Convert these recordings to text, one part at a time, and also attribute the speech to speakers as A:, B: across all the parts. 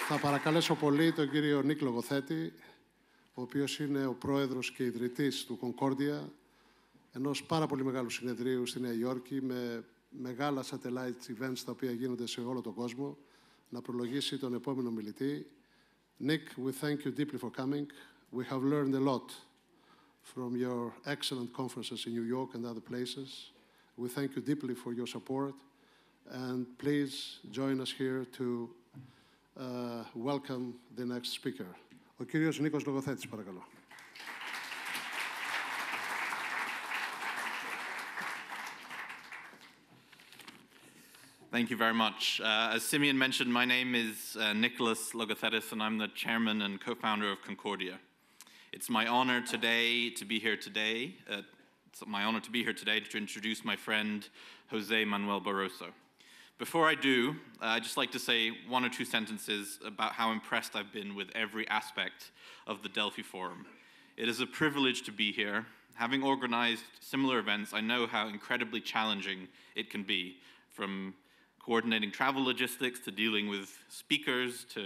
A: Θα παρακαλέσω πολύ τον κύριο Νίκ Λογοθέτη, ο οποίος είναι ο πρόεδρος και ιδρυτής του Concordia, ενός πάρα πολύ μεγάλου συνεδρίου στη Νέα Υόρκη, με μεγάλα satellite events τα οποία γίνονται σε όλο τον κόσμο, να προλογίσει τον επόμενο μιλητή. Nick, we thank you deeply for coming. We have learned a lot from your excellent conferences in New York and other places. We thank you deeply for your support. And please join us here to welcome the next speaker. Ο κύριος Νίκος Λογοθέτης, παρακαλώ.
B: Thank you very much. As Simeon mentioned, my name is Nicholas Logothetis, and I'm the chairman and co-founder of Concordia. It's my honor to be here today to introduce my friend, Jose Manuel Barroso. Before I do, I'd just like to say one or two sentences about how impressed I've been with every aspect of the Delphi Forum. It is a privilege to be here. Having organized similar events, I know how incredibly challenging it can be, from coordinating travel logistics to dealing with speakers to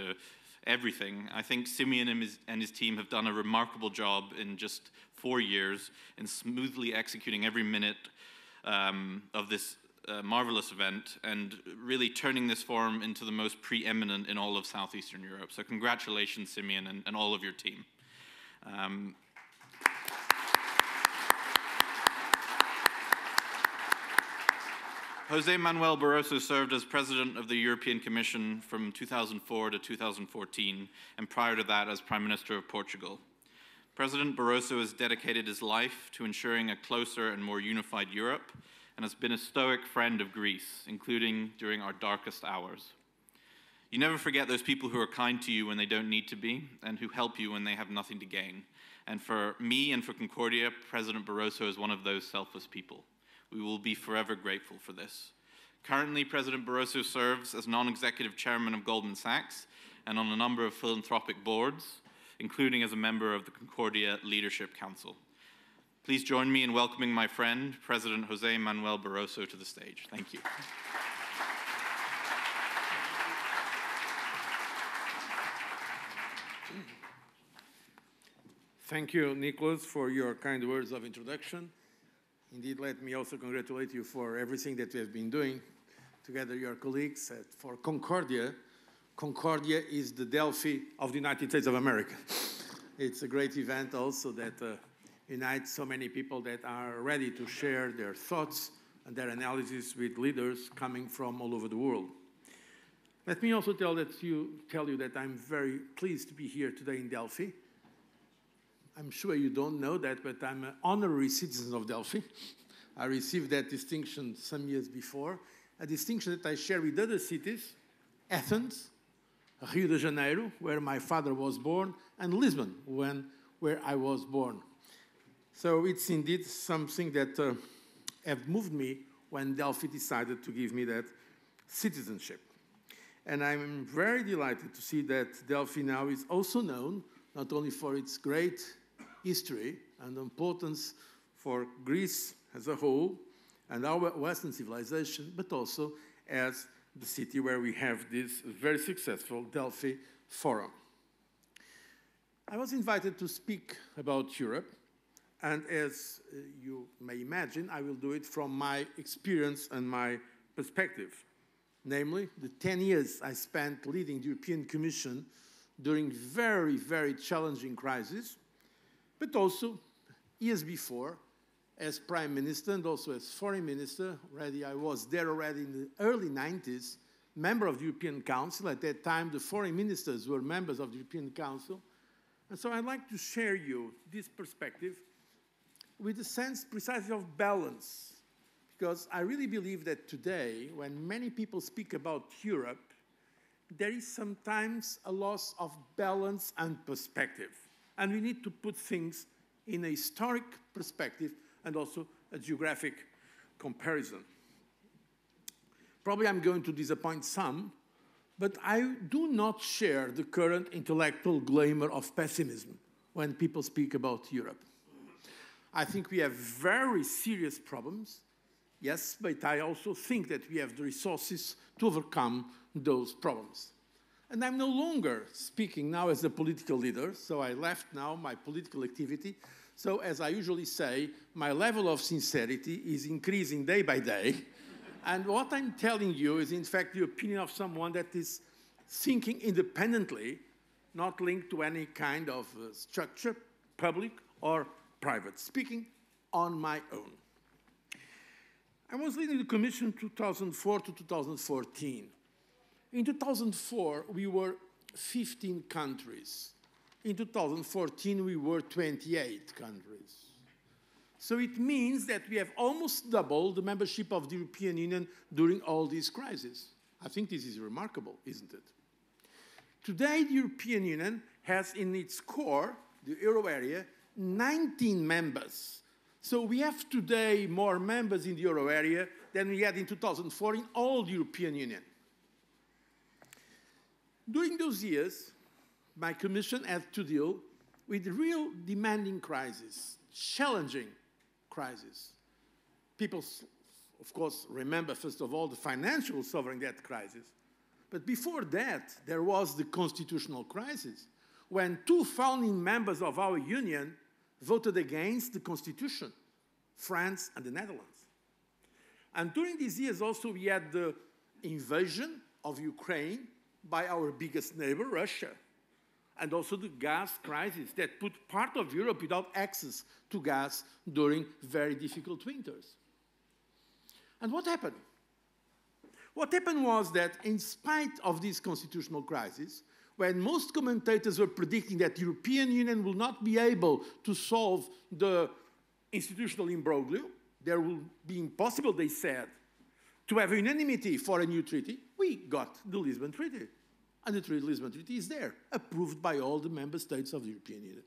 B: everything. I think Simeon and his team have done a remarkable job in just 4 years in smoothly executing every minute of this marvelous event and really turning this forum into the most preeminent in all of Southeastern Europe. So congratulations, Simeon, and all of your team. Jose Manuel Barroso served as president of the European Commission from 2004 to 2014, and prior to that as Prime Minister of Portugal. President Barroso has dedicated his life to ensuring a closer and more unified Europe, and has been a stoic friend of Greece, including during our darkest hours. You never forget those people who are kind to you when they don't need to be, and who help you when they have nothing to gain. And for me and for Concordia, President Barroso is one of those selfless people. We will be forever grateful for this. Currently, President Barroso serves as non-executive chairman of Goldman Sachs and on a number of philanthropic boards, including as a member of the Concordia Leadership Council. Please join me in welcoming my friend, President Jose Manuel Barroso, to the stage. Thank you.
C: Thank you, Nicholas, for your kind words of introduction. Indeed, let me also congratulate you for everything that we have been doing together, your colleagues, for Concordia. Concordia is the Delphi of the United States of America. It's a great event also that unites so many people that are ready to share their thoughts and their analysis with leaders coming from all over the world. Let me also tell you that I'm very pleased to be here today in Delphi. I'm sure you don't know that, but I'm an honorary citizen of Delphi. I received that distinction some years before, a distinction that I share with other cities, Athens, Rio de Janeiro, where my father was born, and Lisbon, where I was born. So it's indeed something that have moved me when Delphi decided to give me that citizenship. And I'm very delighted to see that Delphi now is also known not only for its great history and importance for Greece as a whole and our Western civilization, but also as the city where we have this very successful Delphi Forum. I was invited to speak about Europe, and as you may imagine, I will do it from my experience and my perspective, namely the 10 years I spent leading the European Commission during very, very challenging crises, but also years before as Prime Minister and also as Foreign Minister. I was there already in the early 90s, member of the European Council. At that time, the foreign ministers were members of the European Council. And so I'd like to share you this perspective with a sense precisely of balance, because I really believe that today, when many people speak about Europe, there is sometimes a loss of balance and perspective. And we need to put things in a historic perspective and also a geographic comparison. Probably I'm going to disappoint some, but I do not share the current intellectual glamour of pessimism when people speak about Europe. I think we have very serious problems, yes, but I also think that we have the resources to overcome those problems. And I'm no longer speaking now as a political leader, so I left now my political activity. So as I usually say, my level of sincerity is increasing day by day. And what I'm telling you is, in fact, the opinion of someone that is thinking independently, not linked to any kind of structure, public or private, speaking on my own. I was leading the Commission 2004 to 2014. In 2004, we were 15 countries. In 2014, we were 28 countries. So it means that we have almost doubled the membership of the European Union during all these crises. I think this is remarkable, isn't it? Today, the European Union has in its core, the euro area, 19 members. So we have today more members in the euro area than we had in 2004 in all the European Union. During those years, my Commission had to deal with real demanding crises, challenging crises. People, of course, remember, first of all, the financial sovereign debt crisis. But before that, there was the constitutional crisis, when 2 founding members of our union voted against the constitution, France and the Netherlands. And during these years also, we had the invasion of Ukraine by our biggest neighbor, Russia, and also the gas crisis that put part of Europe without access to gas during very difficult winters. And what happened? What happened was that in spite of this constitutional crisis, when most commentators were predicting that the European Union will not be able to solve the institutional imbroglio, there will be impossible, they said, to have unanimity for a new treaty, we got the Lisbon Treaty. And the Lisbon Treaty is there, approved by all the member states of the European Union.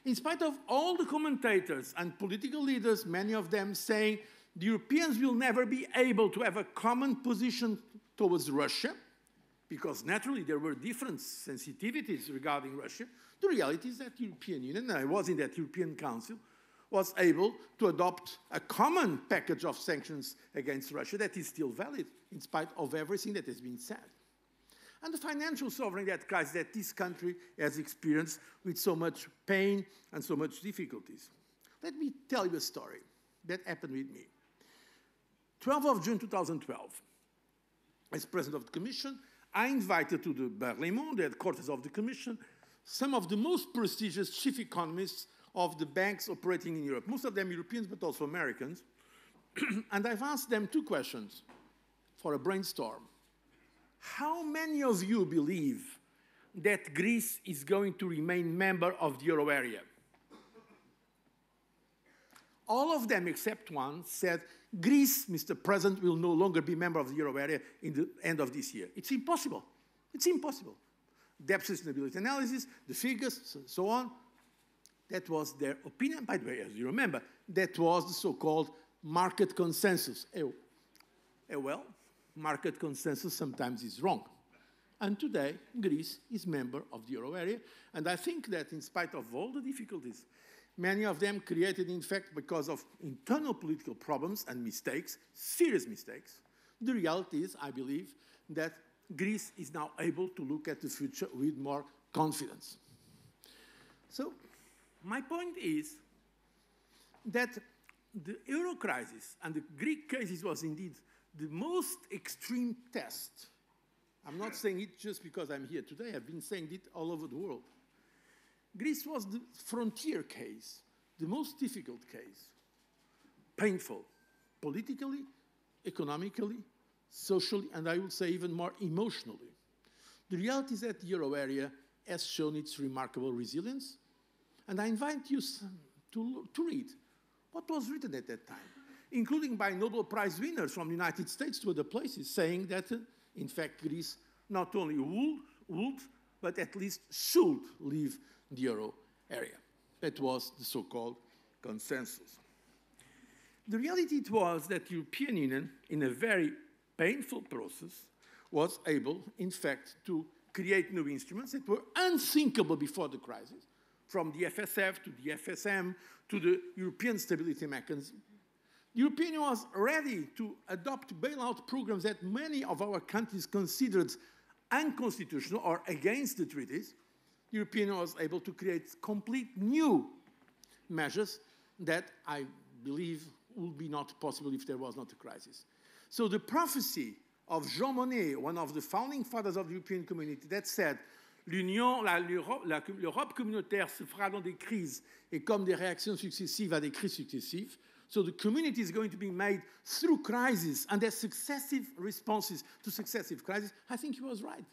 C: In spite of all the commentators and political leaders, many of them saying the Europeans will never be able to have a common position towards Russia, because naturally there were different sensitivities regarding Russia, the reality is that the European Union, and I was in that European Council, was able to adopt a common package of sanctions against Russia that is still valid, in spite of everything that has been said. And the financial sovereign debt crisis that this country has experienced with so much pain and so much difficulties. Let me tell you a story that happened with me. 12th of June 2012, as President of the Commission, I invited to the Berlaymont, the headquarters of the Commission, some of the most prestigious chief economists of the banks operating in Europe, most of them Europeans, but also Americans. And I've asked them 2 questions for a brainstorm. How many of you believe that Greece is going to remain member of the euro area? All of them, except one, said, Greece, Mr. President, will no longer be member of the euro area in the end of this year. It's impossible. It's impossible. Debt sustainability analysis, the figures, so on. That was their opinion. By the way, as you remember, that was the so-called market consensus. Well, market consensus sometimes is wrong. And today, Greece is member of the euro area. And I think that in spite of all the difficulties, many of them created, in fact, because of internal political problems and mistakes, serious mistakes, the reality is, I believe, that Greece is now able to look at the future with more confidence. So, my point is that the euro crisis and the Greek crisis was indeed the most extreme test. I'm not saying it just because I'm here today. I've been saying it all over the world. Greece was the frontier case, the most difficult case, painful, politically, economically, socially, and I would say even more emotionally. The reality is that the euro area has shown its remarkable resilience, and I invite you to read what was written at that time, including by Nobel Prize winners from the United States to other places, saying that, in fact, Greece not only would, but at least should leave the euro area. That was the so-called consensus. The reality was that the European Union, in a very painful process, was able, in fact, to create new instruments that were unthinkable before the crisis, from the FSF to the FSM to the European Stability Mechanism. The European Union was ready to adopt bailout programs that many of our countries considered unconstitutional or against the treaties, the European Union was able to create complete new measures that I believe would be not possible if there was not a crisis. So the prophecy of Jean Monnet, one of the founding fathers of the European community, that said, l'Europe communautaire se fera dans des crises et comme des réactions successives à des crises successives. So the community is going to be made through crises and their successive responses to successive crises. I think he was right.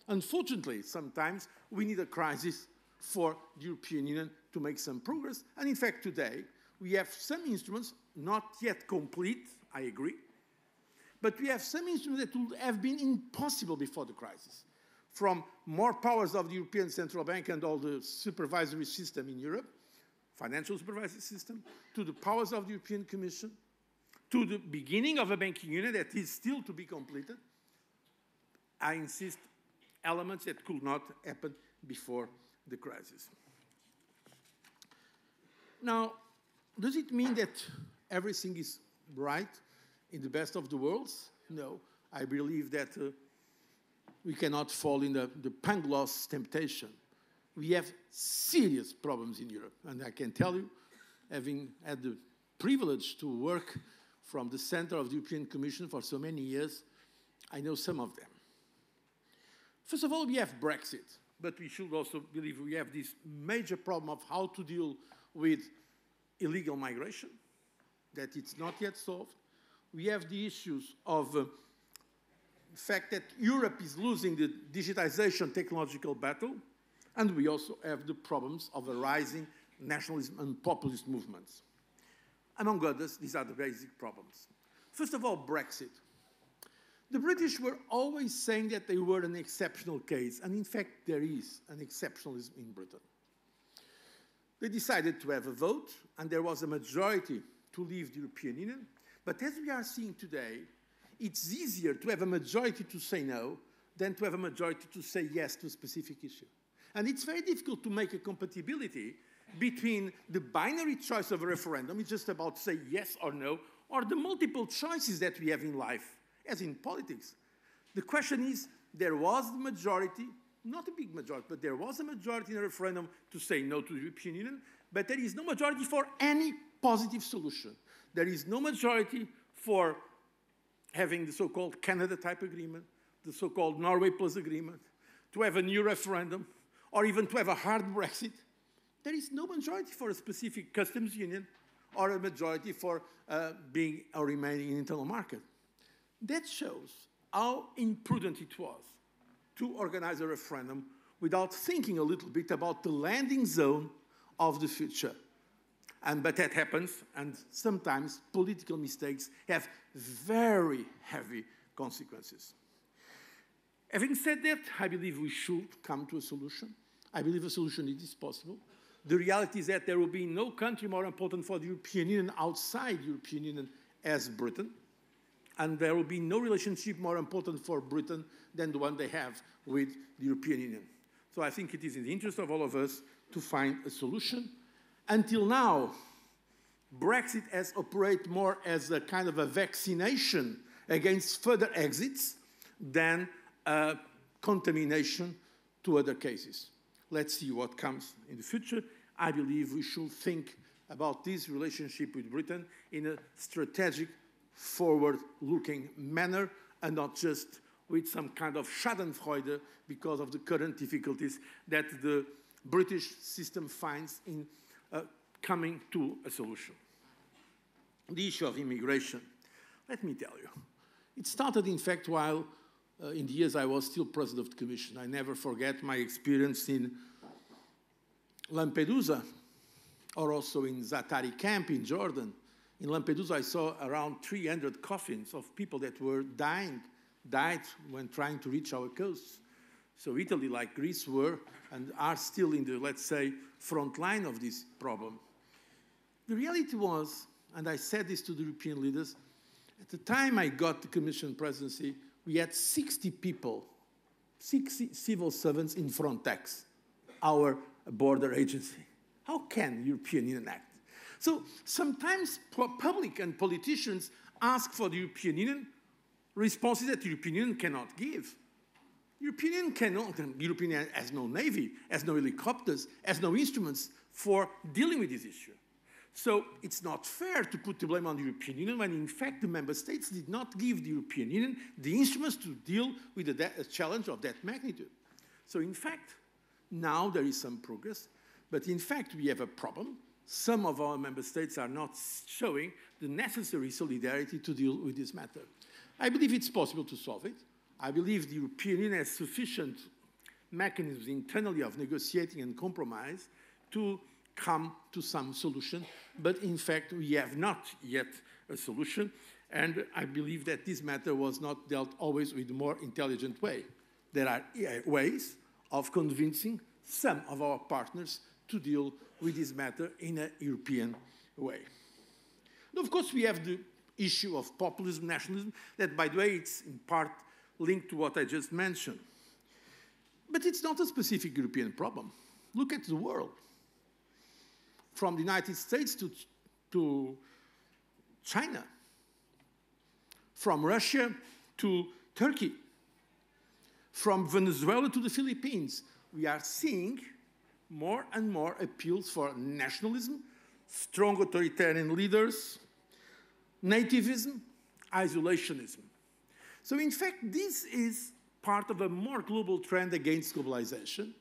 C: Unfortunately, sometimes we need a crisis for the European Union to make some progress. And in fact, today, we have some instruments, not yet complete, I agree, but we have some instruments that would have been impossible before the crisis. From more powers of the European Central Bank and all the supervisory system in Europe, financial supervisory system, to the powers of the European Commission, to the beginning of a banking union that is still to be completed. I insist, elements that could not happen before the crisis. Now, does it mean that everything is right in the best of the worlds? No. I believe that we cannot fall in the Pangloss temptation. We have serious problems in Europe. And I can tell you, having had the privilege to work from the center of the European Commission for so many years, I know some of them. First of all, we have Brexit, but we should also believe we have this major problem of how to deal with illegal migration, that it's not yet solved. We have the issues of the fact that Europe is losing the digitization technological battle, and we also have the problems of a rising nationalism and populist movements. Among others, these are the basic problems. First of all, Brexit. The British were always saying that they were an exceptional case, and in fact, there is an exceptionalism in Britain. They decided to have a vote, and there was a majority to leave the European Union. But as we are seeing today, it's easier to have a majority to say no than to have a majority to say yes to a specific issue. And it's very difficult to make a compatibility between the binary choice of a referendum, it's just about say yes or no, or the multiple choices that we have in life, as in politics. The question is, there was the majority, not a big majority, but there was a majority in a referendum to say no to the European Union, but there is no majority for any positive solution. There is no majority for having the so-called Canada-type agreement, the so-called Norway Plus agreement, to have a new referendum, or even to have a hard Brexit. There is no majority for a specific customs union or a majority for being or remaining in the internal market. That shows how imprudent it was to organize a referendum without thinking a little bit about the landing zone of the future. But that happens, and sometimes political mistakes have very heavy consequences. Having said that, I believe we should come to a solution. I believe a solution is possible. The reality is that there will be no country more important for the European Union outside the European Union as Britain. And there will be no relationship more important for Britain than the one they have with the European Union. So I think it is in the interest of all of us to find a solution. Until now, Brexit has operated more as a kind of a vaccination against further exits than a contamination to other cases. Let's see what comes in the future. I believe we should think about this relationship with Britain in a strategic, forward-looking manner, and not just with some kind of schadenfreude because of the current difficulties that the British system finds in coming to a solution. The issue of immigration, let me tell you. It started, in fact, while in the years I was still president of the Commission. I never forget my experience in Lampedusa, or also in Zaatari camp in Jordan. In Lampedusa, I saw around 300 coffins of people that were died when trying to reach our coasts. So Italy, like Greece, were and are still in the, let's say, front line of this problem. The reality was, and I said this to the European leaders, at the time I got the Commission presidency, we had 60 people, 60 civil servants in Frontex, our border agency. How can the European Union act? So sometimes public and politicians ask for the European Union responses that the European Union cannot give. European Union cannot, the European Union has no navy, has no helicopters, has no instruments for dealing with this issue. So it's not fair to put the blame on the European Union when, in fact, the member states did not give the European Union the instruments to deal with a challenge of that magnitude. So, in fact, now there is some progress, but in fact, we have a problem. Some of our member states are not showing the necessary solidarity to deal with this matter. I believe it's possible to solve it. I believe the European Union has sufficient mechanisms internally of negotiating and compromise to come to some solution, but in fact, we have not yet a solution, and I believe that this matter was not dealt always with a more intelligent way. There are ways of convincing some of our partners to deal with this matter in a European way. And of course, we have the issue of populism, nationalism, that, by the way, it's in part linked to what I just mentioned. But it's not a specific European problem. Look at the world. From the United States to China, from Russia to Turkey, from Venezuela to the Philippines, we are seeing more and more appeals for nationalism, strong authoritarian leaders, nativism, isolationism. So in fact, this is part of a more global trend against globalization.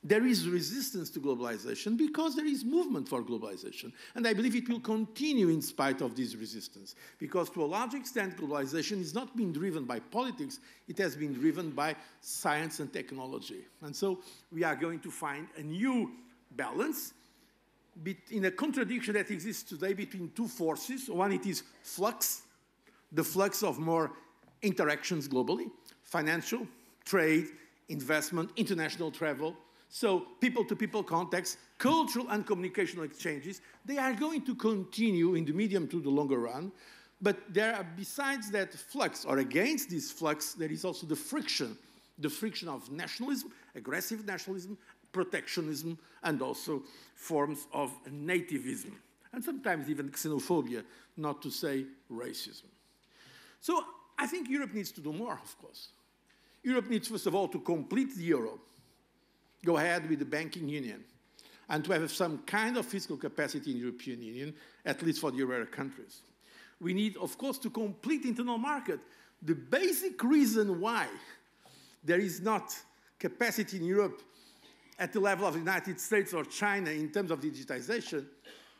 C: There is resistance to globalization because there is movement for globalization. And I believe it will continue in spite of this resistance. Because to a large extent, globalization is not being driven by politics, it has been driven by science and technology. And so we are going to find a new balance in a contradiction that exists today between two forces. One, it is flux, the flux of more interactions globally, financial, trade, investment, international travel. So people-to-people contacts, cultural and communicational exchanges, they are going to continue in the medium to the longer run. But there are, besides that flux, or against this flux, there is also the friction of nationalism, aggressive nationalism, protectionism, and also forms of nativism, and sometimes even xenophobia, not to say racism. So I think Europe needs to do more, of course. Europe needs, first of all, to complete the euro, go ahead with the banking union, and to have some kind of fiscal capacity in the European Union, at least for the euro area countries. We need, of course, to complete the internal market. The basic reason why there is not capacity in Europe at the level of the United States or China in terms of digitization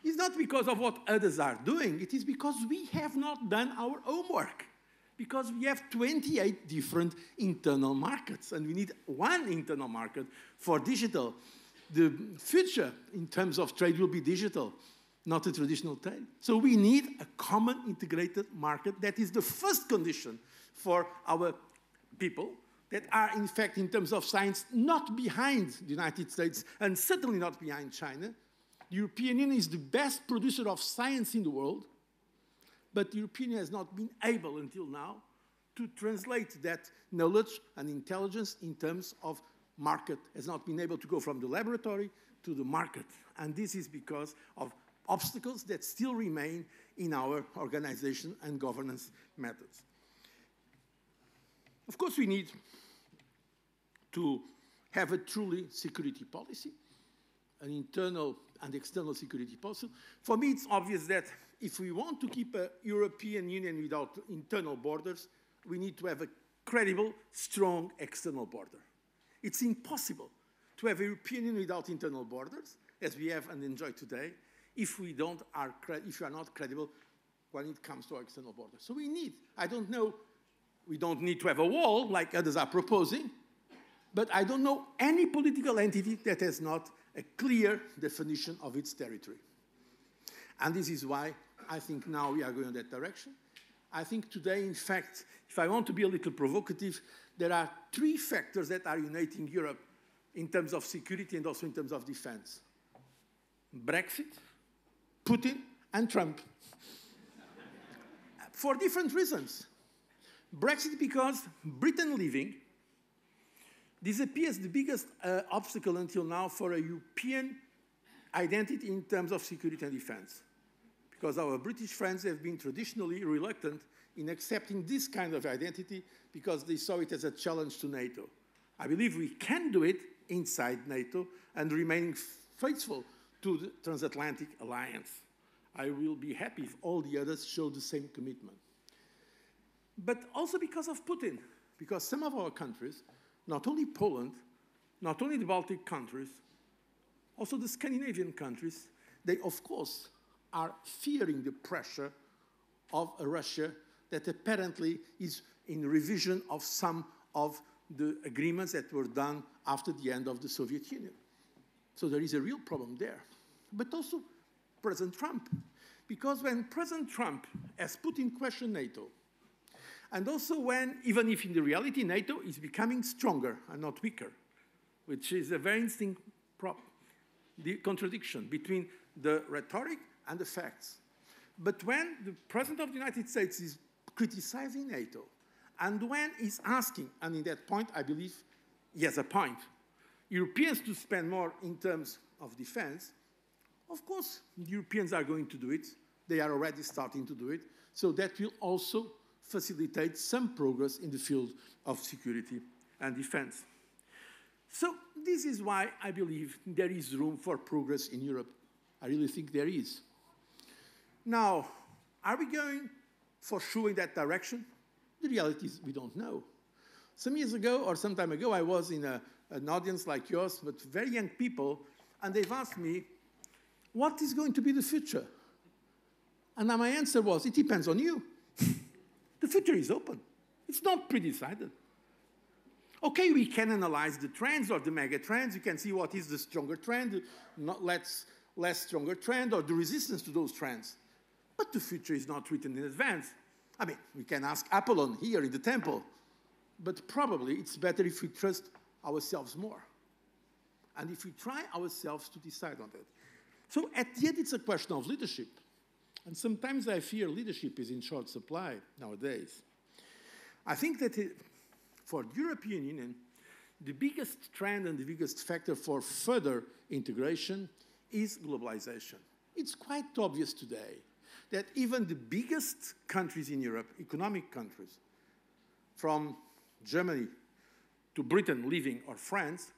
C: is not because of what others are doing. It is because we have not done our homework. Because we have 28 different internal markets, and we need one internal market for digital. The future in terms of trade will be digital, not a traditional trade. So we need a common integrated market. That is the first condition for our people that are, in fact, in terms of science, not behind the United States and certainly not behind China. The European Union is the best producer of science in the world, but the European Union has not been able until now to translate that knowledge and intelligence in terms of market, has not been able to go from the laboratory to the market. And this is because of obstacles that still remain in our organization and governance methods. Of course, we need to have a truly security policy, an internal and external security policy. For me, it's obvious that if we want to keep a European Union without internal borders, we need to have a credible, strong external border. It's impossible to have a European Union without internal borders, as we have and enjoy today, if we are not credible when it comes to our external borders. So we need, I don't know, we don't need to have a wall like others are proposing, but I don't know any political entity that has not a clear definition of its territory. And this is why I think now we are going in that direction. I think today, in fact, if I want to be a little provocative, there are three factors that are uniting Europe in terms of security and also in terms of defense: Brexit, Putin, and Trump. For different reasons. Brexit because Britain leaving disappears the biggest obstacle until now for a European identity in terms of security and defense. Because our British friends have been traditionally reluctant in accepting this kind of identity because they saw it as a challenge to NATO. I believe we can do it inside NATO and remaining faithful to the transatlantic alliance. I will be happy if all the others show the same commitment. But also because of Putin, because some of our countries, not only Poland, not only the Baltic countries, also the Scandinavian countries, they of course are fearing the pressure of a Russia that apparently is in revision of some of the agreements that were done after the end of the Soviet Union. So there is a real problem there. But also President Trump. Because when President Trump has put in question NATO, and also when, even if in the reality NATO is becoming stronger and not weaker, which is a very interesting the contradiction between the rhetoric and the facts. But when the President of the United States is criticizing NATO, and when he's asking, and in that point I believe he has a point, Europeans to spend more in terms of defense, of course the Europeans are going to do it. They are already starting to do it. So that will also facilitate some progress in the field of security and defense. So this is why I believe there is room for progress in Europe. I really think there is. Now, are we going for sure in that direction? The reality is we don't know. Some years ago, or some time ago, I was in an audience like yours, but very young people, and they've asked me, what is going to be the future? And my answer was, it depends on you. The future is open. It's not pre-decided. Okay, we can analyze the trends or the mega trends. You can see what is the stronger trend, not less stronger trend, or the resistance to those trends. But the future is not written in advance. I mean, we can ask Apollon here in the temple, but probably it's better if we trust ourselves more. And if we try ourselves to decide on that. So at the end, it's a question of leadership. And sometimes I fear leadership is in short supply nowadays. I think that for the European Union, the biggest trend and the biggest factor for further integration is globalization. It's quite obvious today that even the biggest countries in Europe, economic countries, from Germany to Britain leaving or France,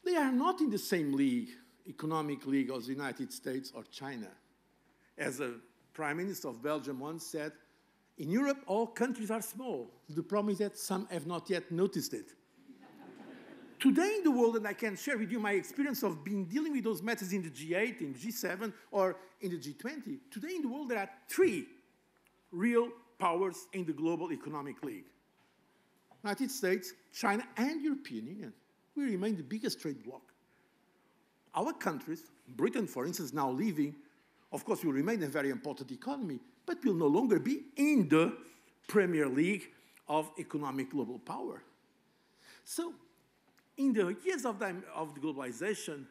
C: they are not in the same league, economic league as the United States or China. As a Prime Minister of Belgium once said, in Europe, all countries are small. The problem is that some have not yet noticed it. Today in the world, and I can share with you my experience of dealing with those matters in the G8, in G7, or in the G20. Today in the world, there are 3 real powers in the global economic league. United States, China, and European Union. We remain the biggest trade bloc. Our countries, Britain, for instance, now leaving, of course, will remain a very important economy, but will no longer be in the Premier League of economic global power. So, in the years of the globalization,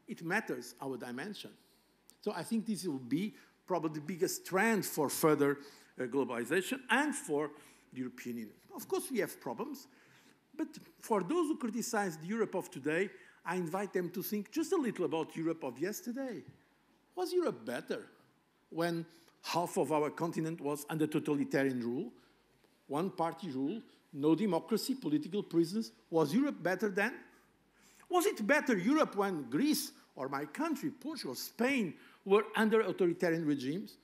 C: it matters our dimension. So I think this will be probably the biggest trend for further globalization and for the European Union. Of course, we have problems, but for those who criticize the Europe of today, I invite them to think just a little about Europe of yesterday. Was Europe better when half of our continent was under totalitarian rule, one-party rule, no democracy, political prisons? Was Europe better then? Was it better Europe when Greece or my country, Portugal, Spain, were under authoritarian regimes?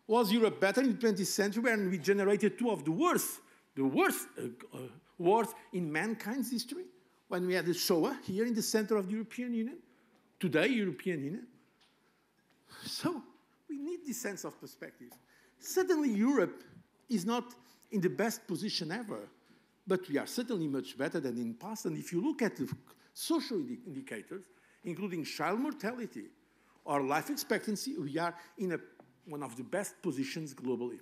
C: Was Europe better in the 20th century when we generated 2 of the worst wars in mankind's history? When we had the Shoah here in the center of the European Union? Today, European Union. So we need this sense of perspective. Certainly Europe is not in the best position ever, but we are certainly much better than in the past. And if you look at the social indicators, including child mortality or life expectancy, we are in one of the best positions globally.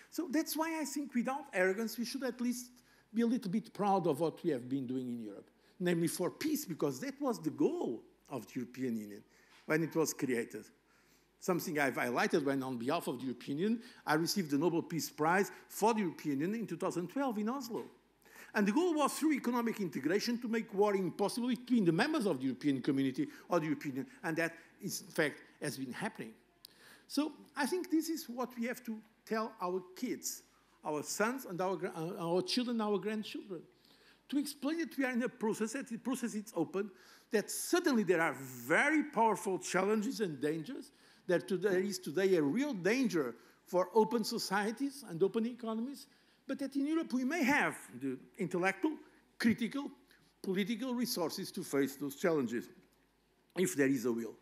C: So that's why I think without arrogance, we should at least be a little bit proud of what we have been doing in Europe, namely for peace, because that was the goal of the European Union when it was created. Something I've highlighted when, on behalf of the European Union, I received the Nobel Peace Prize for the European Union in 2012 in Oslo. And the goal was through economic integration to make war impossible between the members of the European community or the European Union. And that, is, in fact, has been happening. So I think this is what we have to tell our kids, our sons, and our children, our grandchildren. To explain that we are in a process, that the process is open, that suddenly there are very powerful challenges and dangers, that there is today a real danger for open societies and open economies, but that in Europe we may have the intellectual, critical, political resources to face those challenges, if there is a will.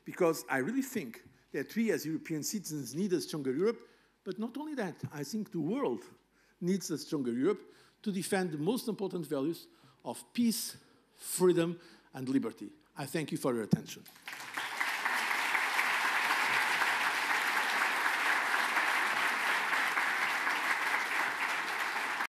C: Because I really think that we as European citizens need a stronger Europe, but not only that, I think the world needs a stronger Europe to defend the most important values of peace, freedom, and liberty. I thank you for your attention.